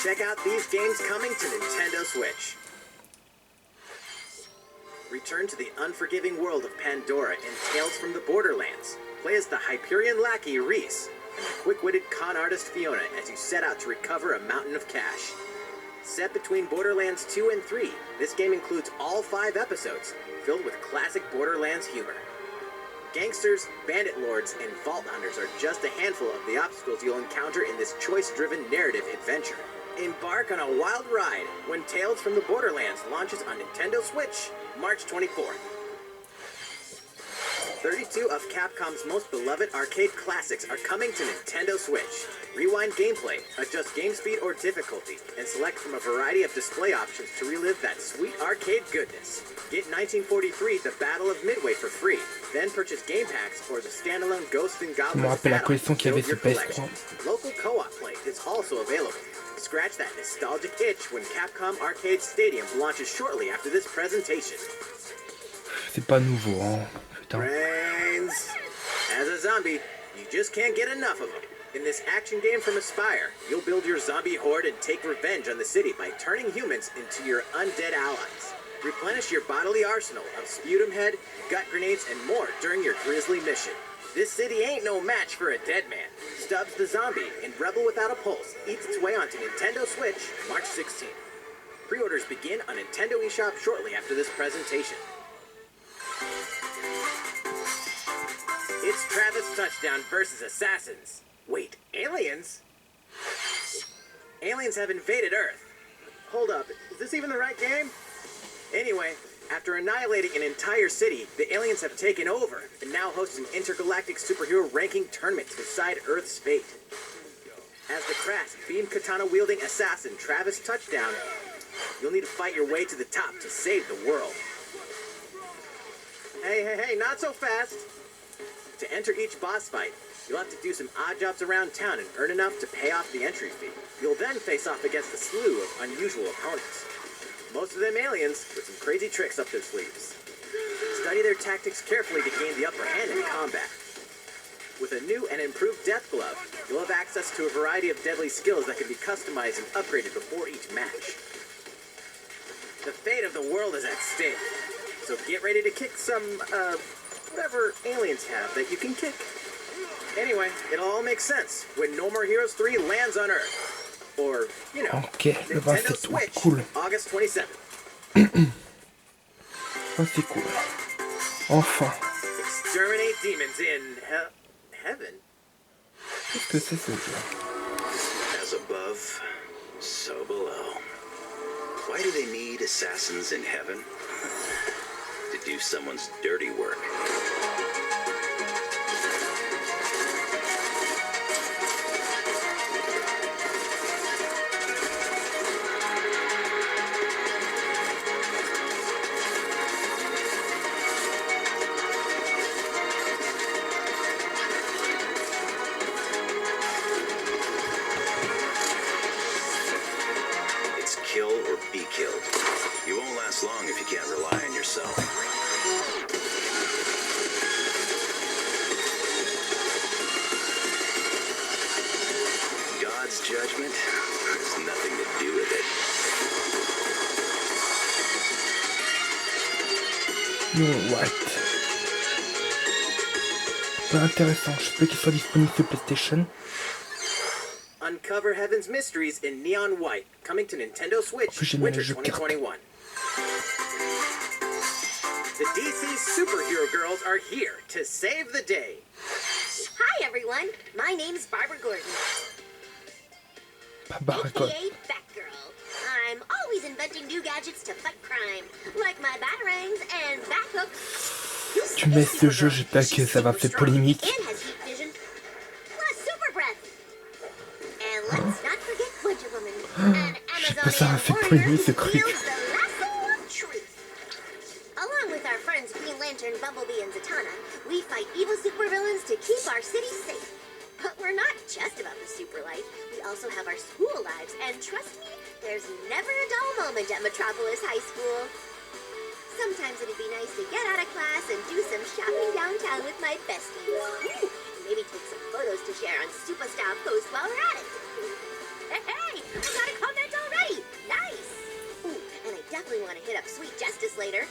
Check out these games coming to Nintendo Switch. Return to the unforgiving world of Pandora in Tales from the Borderlands. Play as the Hyperion lackey Reese and the quick-witted con artist Fiona as you set out to recover a mountain of cash. Set between Borderlands 2 and 3, this game includes all 5 episodes, filled with classic Borderlands humor. Gangsters, bandit lords, and vault hunters are just a handful of the obstacles you'll encounter in this choice-driven narrative adventure. Embark on a wild ride when Tales from the Borderlands launches on Nintendo Switch, March 24th. 32 of Capcom's most beloved arcade classics are coming to Nintendo Switch. Rewind gameplay, adjust game speed or difficulty, and select from a variety of display options to relive that sweet arcade goodness. Get 1943 The Battle of Midway for free, then purchase game packs or the standalone Ghosts and Goblins add-on to build your collection. Local co-op play is also available. Scratch that nostalgic itch when Capcom Arcade Stadium launches shortly after this presentation. C'est pas nouveau, hein. Putain. Brains. As a zombie, you just can't get enough of them. In this action game from Aspyr, you'll build your zombie horde and take revenge on the city by turning humans into your undead allies. Replenish your bodily arsenal of sputum head, gut grenades, and more during your grisly mission. This city ain't no match for a dead man. Stubbs the Zombie in Rebel Without a Pulse eats its way onto Nintendo Switch March 16th. Pre-orders begin on Nintendo eShop shortly after this presentation. It's Travis Touchdown versus Assassins. Wait, aliens? Aliens have invaded Earth. Hold up, is this even the right game? Anyway, after annihilating an entire city, the aliens have taken over and now host an intergalactic superhero ranking tournament to decide Earth's fate. As the crass, beam katana-wielding assassin Travis Touchdown, you'll need to fight your way to the top to save the world. Hey, not so fast! To enter each boss fight, you'll have to do some odd jobs around town and earn enough to pay off the entry fee. You'll then face off against a slew of unusual opponents. Most of them aliens with some crazy tricks up their sleeves. Study their tactics carefully to gain the upper hand in combat. With a new and improved Death Glove, you'll have access to a variety of deadly skills that can be customized and upgraded before each match. The fate of the world is at stake, so get ready to kick some, whatever aliens have that you can kick. Anyway, it'll all make sense when No More Heroes 3 lands on Earth. Or, you know, okay, Nintendo Switch, cool. August 27th. C'est cool. Enfin. Exterminate demons in heaven. Qu'est-ce que c'est ce jeu? As above, so below. Why do they need assassins in heaven? To do someone's dirty work. Kill or be killed. You won't last long if you can't rely on yourself. God's judgment has nothing to do with it. You're right. Pas intéressant, je sais qu'il soit disponible sur PlayStation. Uncover Heaven's Mysteries in Neon White, coming to Nintendo Switch Winter 2021. The DC superhero girls are here to save the day. Hi everyone, my name's Barbara Gordon. AKA Batgirl. I'm always inventing new gadgets to fight crime, like my batarangs and bathhooks. Tu mets ce jeu, j'espère que ça va faire polémique. Je sais pas, ça m'a fait polémique ce truc. Along with our friends Green Lantern, Bumblebee, and Zatanna, we fight evil supervillains to keep our city safe. But we're not just about the super life. We also have our school lives, and trust me, there's never a dull moment at Metropolis High School. Sometimes it'd be nice to get out of class and do some shopping downtown with my besties. Ooh, maybe take some photos to share on Superstar Post while we're at it. Hey, I gotta come want to hit up Sweet Justice later.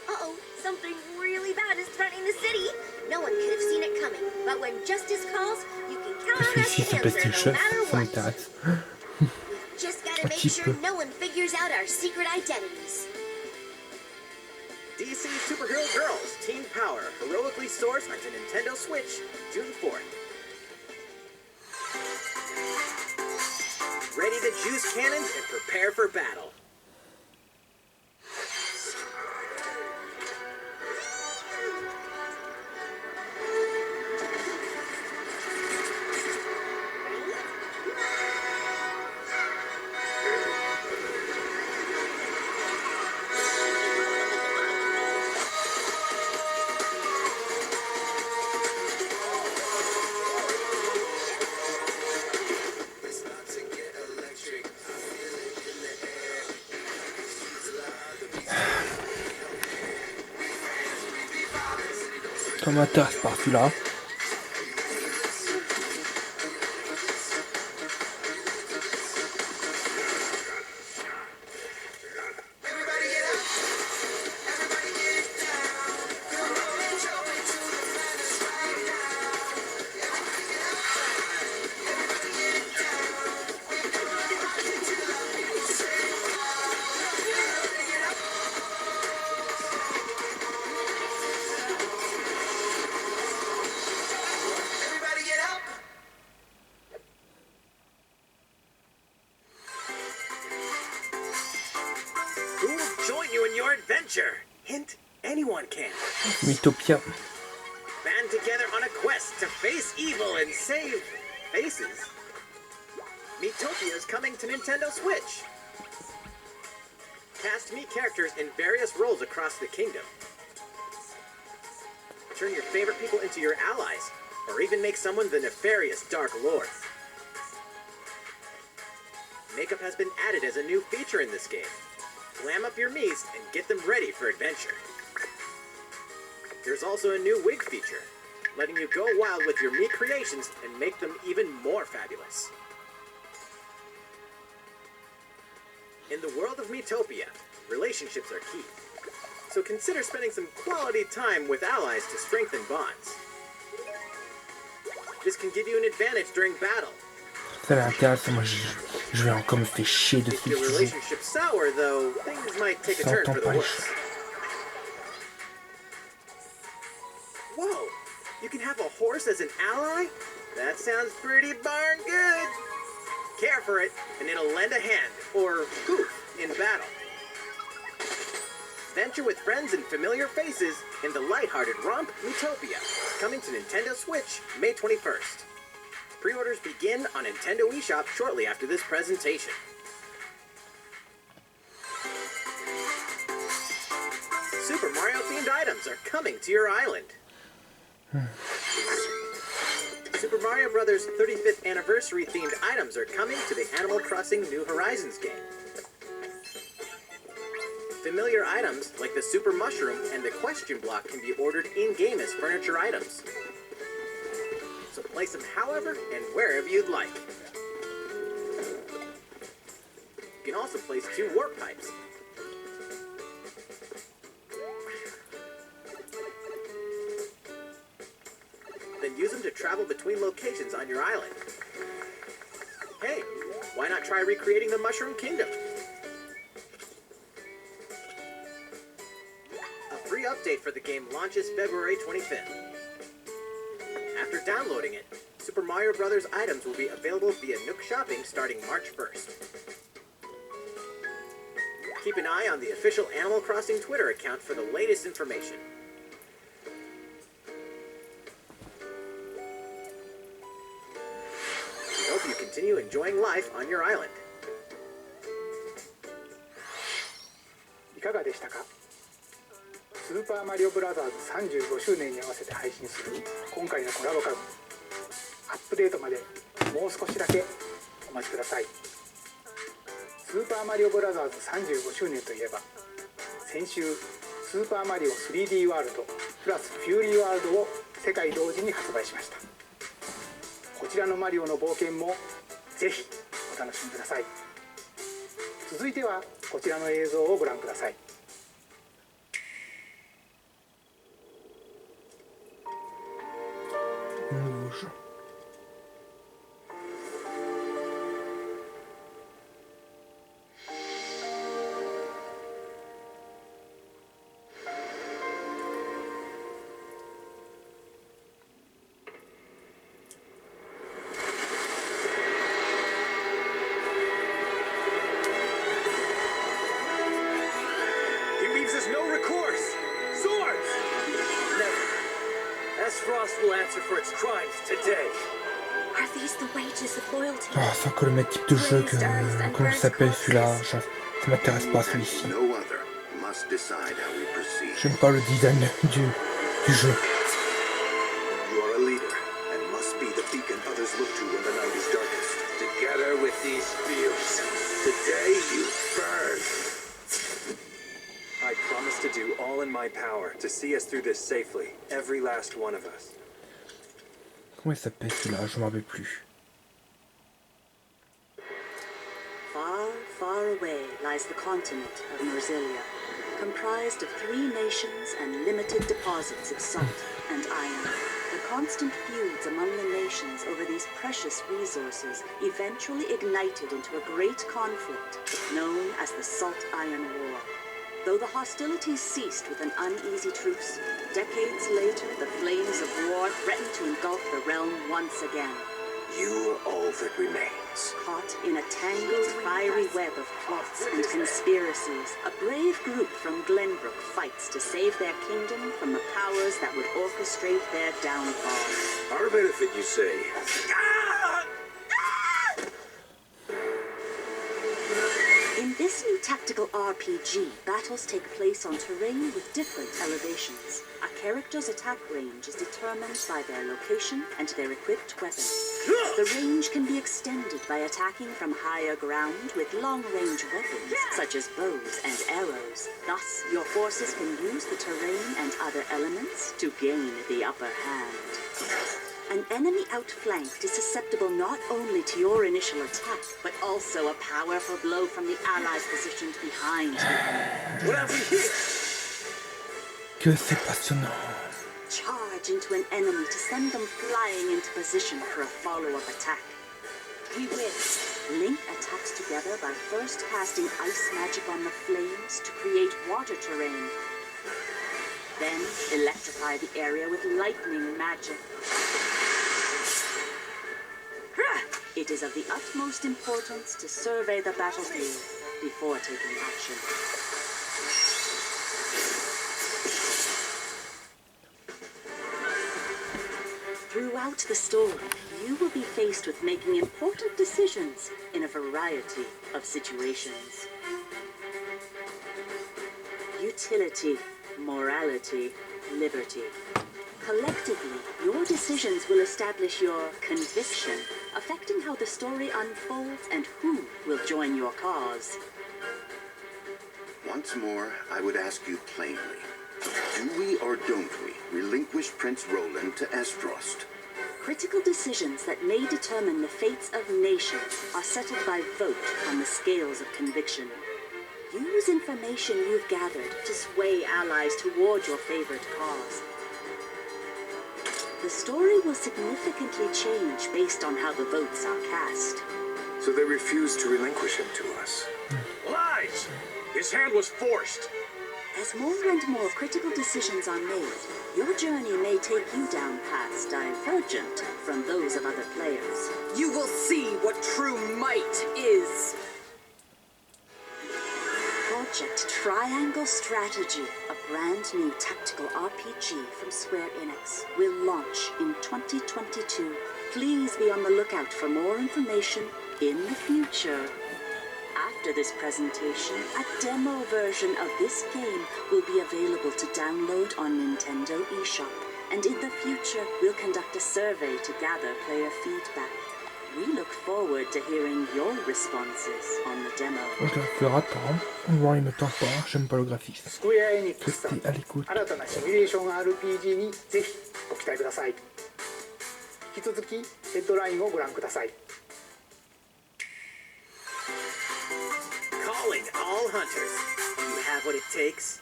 Uh-oh, something really bad is threatening the city. No one could have seen it coming, but when justice calls, you can count on us Celui-ci, to c'est answer PlayStation, no matter ça what. m'intéresse. We've just gotta Un make petit sure peu. no one figures out our secret identities. DC Superhero Girls Teen Power heroically soars onto Nintendo Switch June 4th. Ready to juice cannons and prepare for battle. Ça m'intéresse par celui-là. Who will join you in your adventure? Hint, anyone can. Mythopia. Band together on a quest to face evil and save faces. Miitopia is coming to Nintendo Switch. Cast me characters in various roles across the kingdom. Turn your favorite people into your allies, or even make someone the nefarious Dark Lord. Makeup has been added as a new feature in this game. Glam up your Miis and get them ready for adventure. There's also a new wig feature, letting you go wild with your Mii creations and make them even more fabulous. In the world of Miitopia, relationships are key. So consider spending some quality time with allies to strengthen bonds. This can give you an advantage during battle. Ça a l'air intéressant. Moi, je vais encore me faire chier If dessus your ce jeu. relationship's sour, though, things might take a turn for the worse. Whoa! You can have a horse as an ally? That sounds pretty darn good. Care for it, and it'll lend a hand, or poof, in battle. Venture with friends and familiar faces in the lighthearted romp Miitopia, coming to Nintendo Switch May 21st. Pre-orders begin on Nintendo eShop shortly after this presentation. Super Mario-themed items are coming to your island. Super Mario Bros. 35th anniversary-themed items are coming to the Animal Crossing New Horizons game. Familiar items like the Super Mushroom and the Question Block can be ordered in-game as furniture items. So place them however and wherever you'd like. You can also place 2 warp pipes. Then use them to travel between locations on your island. Hey, why not try recreating the Mushroom Kingdom? A free update for the game launches February 25th. After downloading it, Super Mario Bros. Items will be available via Nook Shopping starting March 1st. Keep an eye on the official Animal Crossing Twitter account for the latest information. We hope you continue enjoying life on your island. いかがでしたか？スーパーマリオブラザーズ35周年に合わせて配信する今回のコラボカード、アップデートまでもう少しだけお待ちください。スーパーマリオブラザーズ35周年といえば、先週スーパーマリオ 3D ワールドプラスフューリーワールドを世界同時に発売しました。こちらのマリオの冒険もぜひお楽しみください。続いてはこちらの映像をご覧ください。Nouveau jeu. He leaves us no recourse. Swords! Never. Frost will answer for its crimes today. Are these the wages of loyalty? Ah, c'est encore le même type de jeu que... Comment ça s'appelle celui-là? Ça m'intéresse pas celui-ci. No other must decide how we proceed. J'aime pas le design du jeu. You are a leader and must be the beacon others look to when the night is darkest. Together with these fields, today you burn. I promise to do all in my power to see us through this safely, every last one of us. Comment il s'appelle celui-là? Je m'en rappelle plus. Far, far away lies the continent of Norzilia, comprised of 3 nations and limited deposits of salt and iron. The constant feuds among the nations over these precious resources eventually ignited into a great conflict known as the Salt Iron War. Though the hostilities ceased with an uneasy truce, decades later the flames of war threatened to engulf the realm once again. You are all that remains. Caught in a tangled, fiery web of plots and conspiracies, a brave group from Glenbrook fights to save their kingdom from the powers that would orchestrate their downfall. Our benefit, you say? In this new tactical RPG, battles take place on terrain with different elevations. A character's attack range is determined by their location and their equipped weapon. The range can be extended by attacking from higher ground with long-range weapons, such as bows and arrows. Thus, your forces can use the terrain and other elements to gain the upper hand. An enemy outflanked is susceptible not only to your initial attack, but also a powerful blow from the allies positioned behind him. What have we here? Que c'est passionnant. Charge into an enemy to send them flying into position for a follow-up attack. We win. Link attacks together by first casting ice magic on the flames to create water terrain. Then electrify the area with lightning magic. It is of the utmost importance to survey the battlefield before taking action. Throughout the story, you will be faced with making important decisions in a variety of situations. Utility, morality, liberty. Collectively, your decisions will establish your conviction, affecting how the story unfolds and who will join your cause. Once more, I would ask you plainly. Do we or don't we relinquish Prince Roland to Estrost? Critical decisions that may determine the fates of nations are settled by vote on the scales of conviction. Use information you've gathered to sway allies toward your favorite cause. The story will significantly change based on how the votes are cast. So they refuse to relinquish him to us. Lies! His hand was forced. As more and more critical decisions are made, your journey may take you down paths divergent from those of other players. You will see what true might is. Project Triangle Strategy, a brand new tactical RPG from Square Enix, will launch in 2022. Please be on the lookout for more information in the future. After this presentation, a demo version of this game will be available to download on Nintendo eShop. And in the future, we'll conduct a survey to gather player feedback. We look forward to hearing your responses on the demo. Moi je le rate pas. Moi il me tente pas. J'aime pas le graphisme. スクエアエニックスさん、Restez à l'écoute. 新たなシミュレーション RPG にぜひご期待ください。引き続きヘッドラインをご覧ください。Calling all Fellow hunters, do you have what it takes?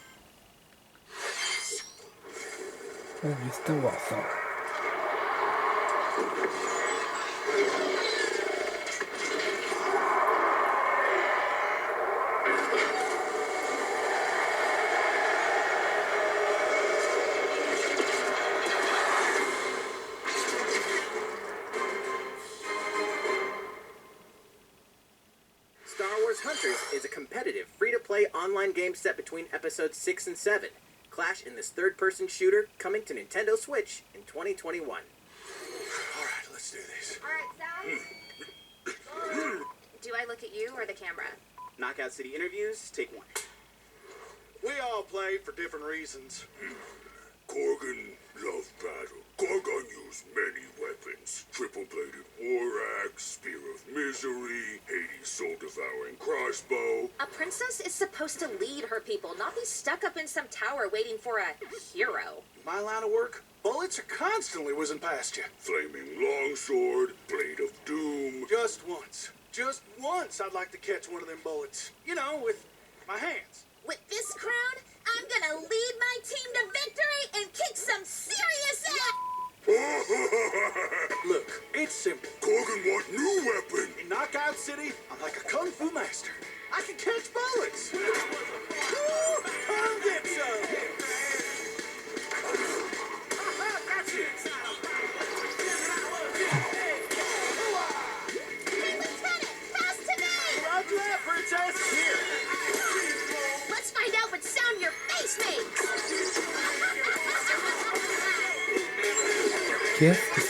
On va juste voir ça. Star Wars Hunters is a competitive, free-to-play online game set between episodes 6 and 7. Clash in this third-person shooter coming to Nintendo Switch in 2021. All right, let's do this. Alright, Sally? Do I look at you or the camera? Knockout City interviews, take one. We all play for different reasons. Korgan loved battle. Korgan used many weapons. Triple-bladed war axe, spear of misery, Hades soul-devouring crossbow. A princess is supposed to lead her people, not be stuck up in some tower waiting for a hero. My line of work, bullets are constantly whizzing past you. Flaming longsword, blade of doom. Just once I'd like to catch one of them bullets. You know, with my hands. With this crown, I'm gonna lead my team to victory and kick some serious ass! Look, it's simple. Korgan want new weapon. In Knockout City, I'm like a kung fu master. I can catch bullets. Woo! Come get some. That's it. Hey, Lieutenant, pass to me! Roger that, princess. Here. Let's find out what sound your face makes! Qu'est-ce que